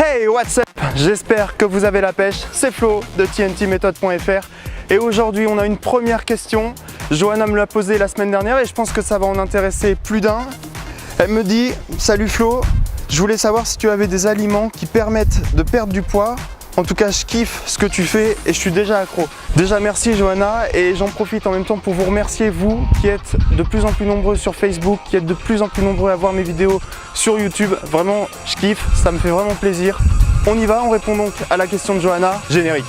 Hey, what's up? J'espère que vous avez la pêche, c'est Flo de TNTmethod.fr et aujourd'hui on a une première question. Johanna me l'a posée la semaine dernière et je pense que ça va en intéresser plus d'un. Elle me dit: salut Flo, je voulais savoir si tu avais des aliments qui permettent de perdre du poids. En tout cas, je kiffe ce que tu fais et je suis déjà accro. Déjà merci Johanna, et j'en profite en même temps pour vous remercier, vous qui êtes de plus en plus nombreux sur Facebook, qui êtes de plus en plus nombreux à voir mes vidéos sur YouTube. Vraiment, je kiffe, ça me fait vraiment plaisir. On y va, on répond donc à la question de Johanna. Générique.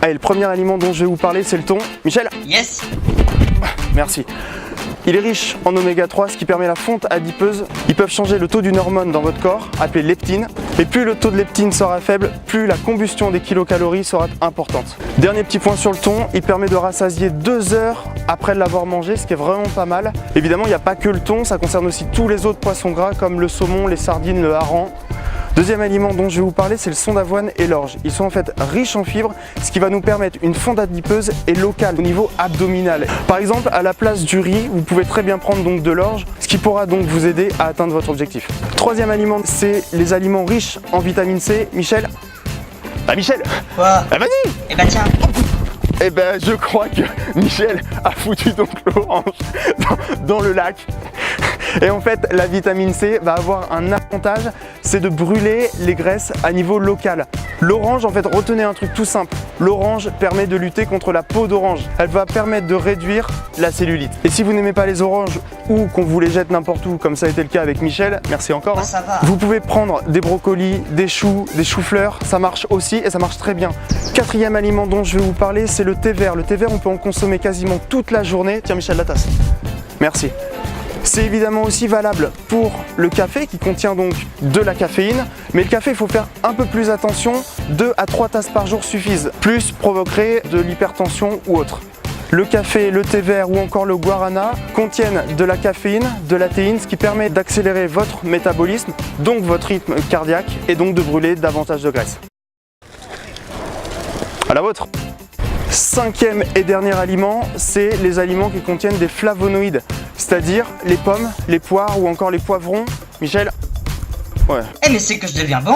Allez, le premier aliment dont je vais vous parler, c'est le thon. Michel? Yes. Merci. Il est riche en oméga 3, ce qui permet la fonte adipeuse. Ils peuvent changer le taux d'une hormone dans votre corps, appelée leptine. Et plus le taux de leptine sera faible, plus la combustion des kilocalories sera importante. Dernier petit point sur le thon, il permet de rassasier 2 heures après l'avoir mangé, ce qui est vraiment pas mal. Évidemment, il n'y a pas que le thon, ça concerne aussi tous les autres poissons gras comme le saumon, les sardines, le hareng. Deuxième aliment dont je vais vous parler, c'est le son d'avoine et l'orge. Ils sont en fait riches en fibres, ce qui va nous permettre une fonte adipeuse et locale au niveau abdominal. Par exemple, à la place du riz, vous pouvez très bien prendre donc de l'orge, ce qui pourra donc vous aider à atteindre votre objectif. Troisième aliment, c'est les aliments riches en vitamine C. Michel? Ah Michel? Quoi? Ah vas-y! Eh bah tiens. Eh ben je crois que Michel a foutu donc l'orange dans le lac. Et en fait, la vitamine C va avoir un avantage, c'est de brûler les graisses à niveau local. L'orange, en fait, retenez un truc tout simple. L'orange permet de lutter contre la peau d'orange. Elle va permettre de réduire la cellulite. Et si vous n'aimez pas les oranges ou qu'on vous les jette n'importe où, comme ça a été le cas avec Michel, merci encore. Oh, ça va. Vous pouvez prendre des brocolis, des choux, des choux-fleurs, ça marche aussi et ça marche très bien. Quatrième aliment dont je vais vous parler, c'est le thé vert. Le thé vert, on peut en consommer quasiment toute la journée. Tiens Michel, la tasse. Merci. C'est évidemment aussi valable pour le café qui contient donc de la caféine. Mais le café, il faut faire un peu plus attention. 2 à 3 tasses par jour suffisent. Plus provoquerait de l'hypertension ou autre. Le café, le thé vert ou encore le guarana contiennent de la caféine, de la théine, ce qui permet d'accélérer votre métabolisme, donc votre rythme cardiaque et donc de brûler davantage de graisse. À la vôtre. Cinquième et dernier aliment, c'est les aliments qui contiennent des flavonoïdes, c'est-à-dire les pommes, les poires ou encore les poivrons. Michel? Ouais. Eh mais c'est que je deviens bon.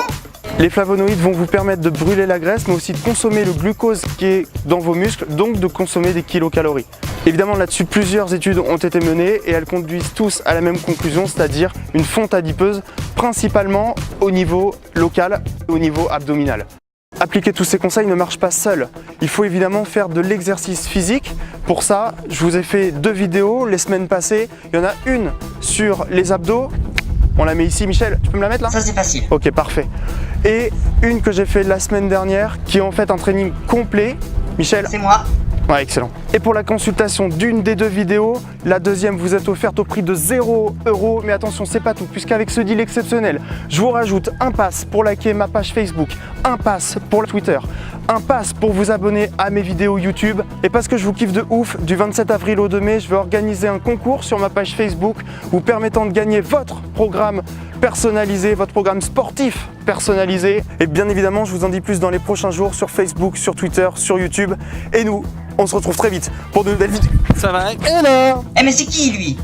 Les flavonoïdes vont vous permettre de brûler la graisse, mais aussi de consommer le glucose qui est dans vos muscles, donc de consommer des kilocalories. Évidemment, là-dessus, plusieurs études ont été menées et elles conduisent tous à la même conclusion, c'est-à-dire une fonte adipeuse, principalement au niveau local et au niveau abdominal. Appliquer tous ces conseils ne marche pas seul. Il faut évidemment faire de l'exercice physique. Pour ça, je vous ai fait 2 vidéos les semaines passées. Il y en a une sur les abdos. On la met ici, Michel, tu peux me la mettre là? Ça c'est facile. Ok, parfait. Et une que j'ai fait la semaine dernière, qui est en fait un training complet. Michel? C'est moi. Ouais, excellent. Et pour la consultation d'une des 2 vidéos, la deuxième vous est offerte au prix de 0 €. Mais attention, c'est pas tout, puisqu'avec ce deal exceptionnel, je vous rajoute un pass pour liker ma page Facebook, un pass pour Twitter, un pass pour vous abonner à mes vidéos YouTube. Et parce que je vous kiffe de ouf, du 27 avril au 2 mai, je vais organiser un concours sur ma page Facebook vous permettant de gagner votre programme personnalisé, votre programme sportif personnalisé. Et bien évidemment, je vous en dis plus dans les prochains jours sur Facebook, sur Twitter, sur YouTube. Et nous, on se retrouve très vite pour de nouvelles vidéos. Ça va? Hello! Eh mais c'est qui lui?